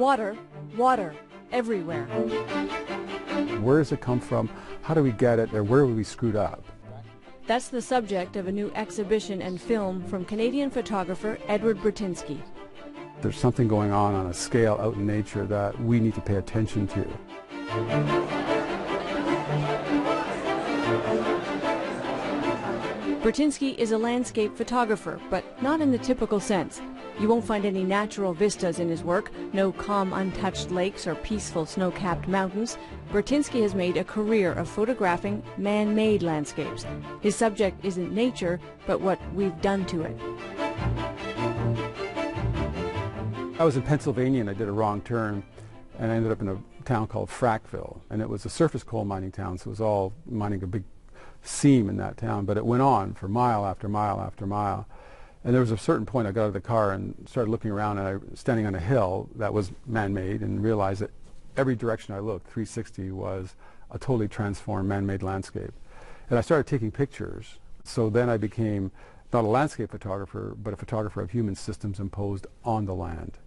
Water, water, everywhere. Where does it come from? How do we get it? Or where were we screwed up? That's the subject of a new exhibition and film from Canadian photographer Edward Burtynsky. There's something going on a scale out in nature that we need to pay attention to. Burtynsky is a landscape photographer, but not in the typical sense. You won't find any natural vistas in his work, no calm, untouched lakes or peaceful snow-capped mountains. Burtynsky has made a career of photographing man-made landscapes. His subject isn't nature, but what we've done to it. I was in Pennsylvania and I did a wrong turn, and I ended up in a town called Frackville, and it was a surface coal mining town, so it was all mining a big seam in that town, but it went on for mile after mile after mile. And there was a certain point I got out of the car and started looking around, and I was standing on a hill that was man-made and realized that every direction I looked, 360, was a totally transformed man-made landscape. And I started taking pictures. So then I became not a landscape photographer, but a photographer of human systems imposed on the land.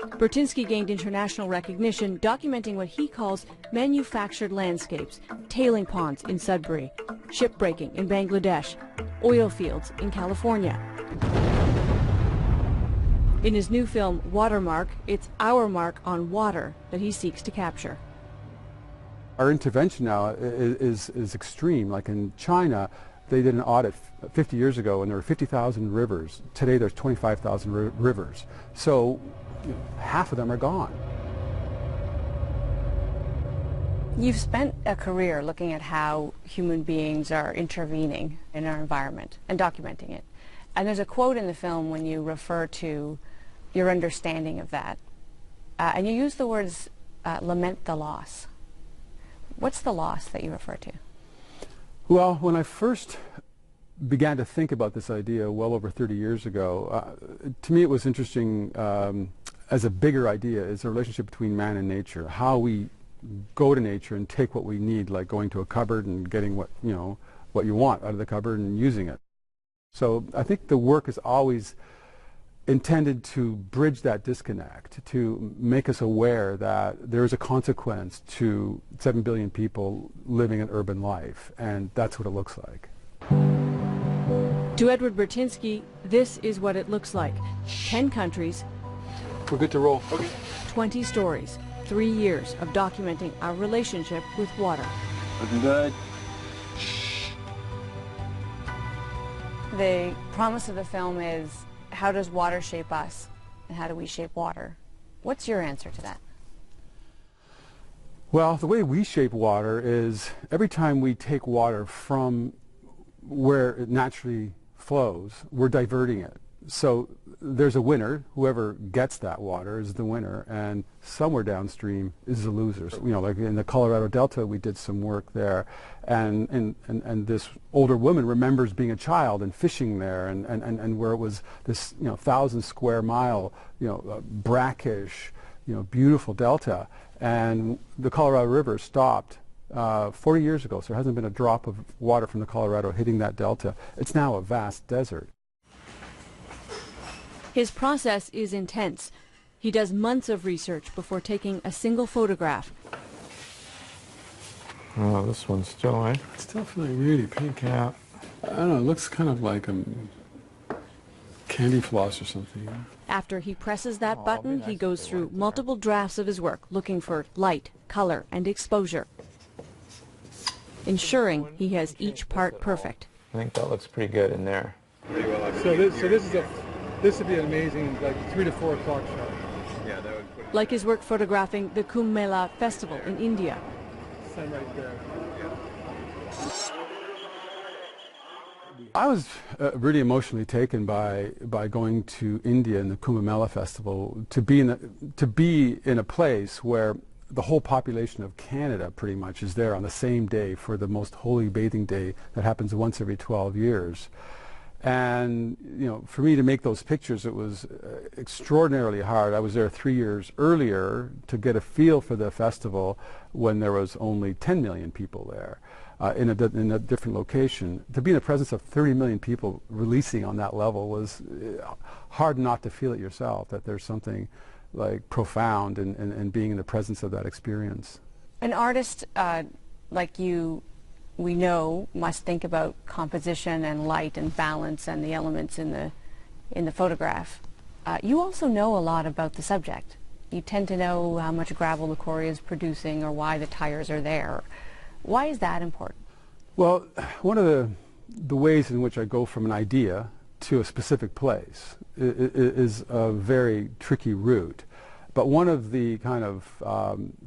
Burtynsky gained international recognition documenting what he calls manufactured landscapes, tailing ponds in Sudbury, shipbreaking in Bangladesh, oil fields in California. In his new film, Watermark, it's our mark on water that he seeks to capture. Our intervention now is extreme. Like in China, they did an audit 50 years ago and there were 50,000 rivers. Today there's 25,000 rivers. So half of them are gone. You've spent a career looking at how human beings are intervening in our environment and documenting it. And there's a quote in the film when you refer to your understanding of that. And you use the words, lament the loss. What's the loss that you refer to? Well, when I first began to think about this idea well over 30 years ago, to me it was interesting as a bigger idea is the relationship between man and nature, how we go to nature and take what we need, like going to a cupboard and getting what you want out of the cupboard and using it. So I think the work is always intended to bridge that disconnect, to make us aware that there is a consequence to 7 billion people living an urban life, and that's what it looks like. To Edward Burtynsky, this is what it looks like. 10 countries. We're good to roll. Okay. 20 stories. 3 years of documenting our relationship with water. Looking good. The promise of the film is, how does water shape us, and how do we shape water? What's your answer to that? Well, the way we shape water is every time we take water from where it naturally flows, we're diverting it. So there's a winner. Whoever gets that water is the winner, and somewhere downstream is the loser. So, like in the Colorado Delta, we did some work there, and this older woman remembers being a child and fishing there, and where it was this 1,000 square mile brackish beautiful delta, and the Colorado River stopped 40 years ago, so there hasn't been a drop of water from the Colorado hitting that delta. It's now a vast desert. His process is intense. He does months of research before taking a single photograph. Oh, this one's still, eh? It's still feeling really pink. Yeah. I don't know, it looks kind of like candy floss or something. After he presses that button, he goes through multiple drafts of his work, looking for light, color, and exposure, ensuring he has each part perfect. I think that looks pretty good in there. So this would be an amazing, 3 to 4 o'clock shot. Yeah, that would put like his work photographing the Kumbh Mela festival in India. Sun right there. I was really emotionally taken by going to India and the Kumbh Mela festival, to be in a place where the whole population of Canada pretty much is there on the same day for the most holy bathing day that happens once every 12 years. And for me to make those pictures, it was extraordinarily hard. I was there 3 years earlier to get a feel for the festival when there was only 10 million people there in a different location. To be in the presence of 30 million people releasing on that level was hard not to feel it yourself, that there's something like profound in being in the presence of that experience. An artist like you, we know, must think about composition and light and balance and the elements in the photograph. You also know a lot about the subject. You tend to know how much gravel the quarry is producing or why the tires are there. Why is that important? Well, one of the ways in which I go from an idea to a specific place is a very tricky route. But one of the kind of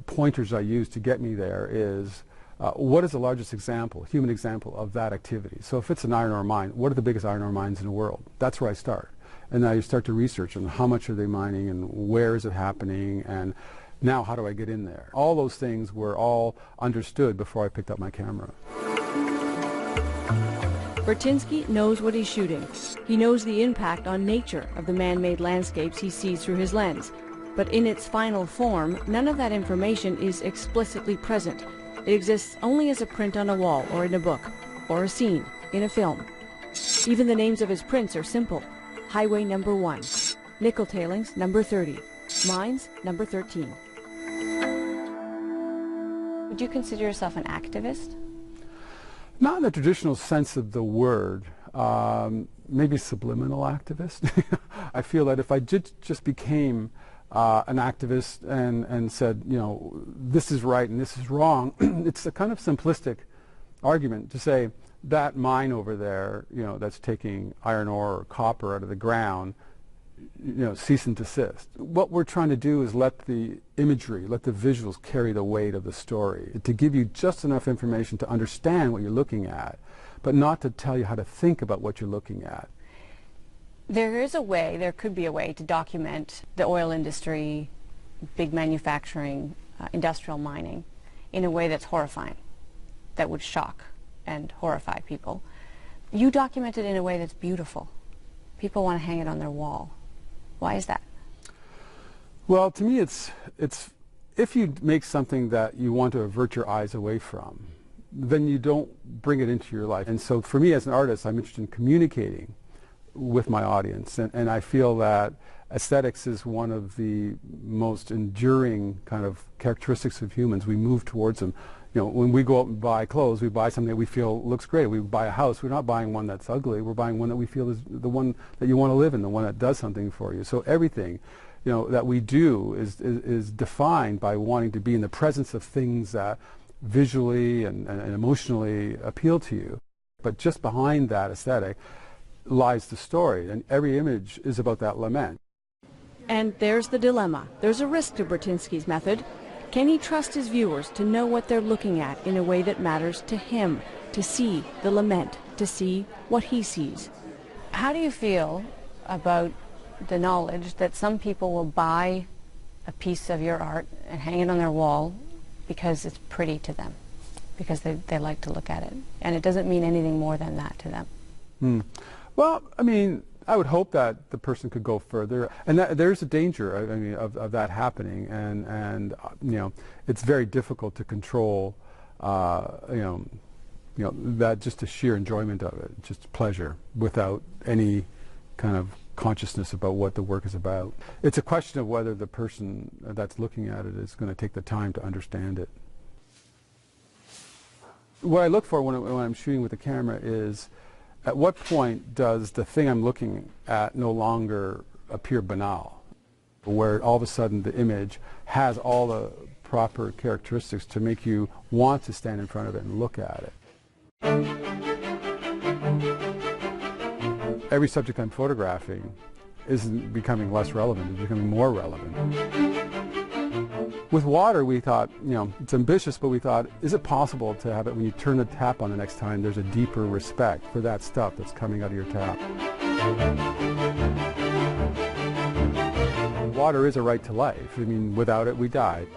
pointers I use to get me there is what is the largest example, human example of that activity? So if it's an iron ore mine, what are the biggest iron ore mines in the world? That's where I start. And now you start to research on how much are they mining and where is it happening and now how do I get in there? All those things were all understood before I picked up my camera. Burtynsky knows what he's shooting. He knows the impact on nature of the man-made landscapes he sees through his lens. But in its final form, none of that information is explicitly present. It exists only as a print on a wall or in a book, or a scene in a film. Even the names of his prints are simple. Highway number 1, nickel tailings number 30, mines number 13. Would you consider yourself an activist? Not in the traditional sense of the word. Maybe subliminal activist. I feel that if I just became an activist and said, you know, this is right and this is wrong, it's a kind of simplistic argument to say that mine over there, you know, that's taking iron ore or copper out of the ground, you know, cease and desist. What we're trying to do is let the imagery, let the visuals carry the weight of the story, to give you just enough information to understand what you're looking at, but not to tell you how to think about what you're looking at. There could be a way to document the oil industry, big manufacturing, industrial mining, in a way that's horrifying, that would shock and horrify people. You document it in a way that's beautiful. People want to hang it on their wall. Why is that? Well, to me, it's if you make something that you want to avert your eyes away from, then you don't bring it into your life. And so for me as an artist, I'm interested in communicating with my audience. And I feel that aesthetics is one of the most enduring kind of characteristics of humans. We move towards them. You know, when we go out and buy clothes, we buy something that we feel looks great. We buy a house, we're not buying one that's ugly. We're buying one that we feel is the one that you want to live in, the one that does something for you. So everything, you know, that we do is defined by wanting to be in the presence of things that visually and emotionally appeal to you. But just behind that aesthetic lies the story, and every image is about that lament. And there's the dilemma. There's a risk to Burtynsky's method. Can he trust his viewers to know what they're looking at in a way that matters to him, to see the lament, to see what he sees? How do you feel about the knowledge that some people will buy a piece of your art and hang it on their wall because it's pretty to them, because they like to look at it, and it doesn't mean anything more than that to them? Well, I mean, I would hope that the person could go further, and there's a danger, I mean, of that happening, and you know, it's very difficult to control, you know, that just a sheer enjoyment of it, just pleasure, without any kind of consciousness about what the work is about. It's a question of whether the person that's looking at it is going to take the time to understand it. What I look for when I'm shooting with the camera is, at what point does the thing I'm looking at no longer appear banal, where all of a sudden the image has all the proper characteristics to make you want to stand in front of it and look at it. Every subject I'm photographing isn't becoming less relevant, it's becoming more relevant. With water, we thought, you know, it's ambitious, but we thought, is it possible to have it when you turn the tap on the next time, there's a deeper respect for that stuff that's coming out of your tap? Water is a right to life. I mean, without it, we die.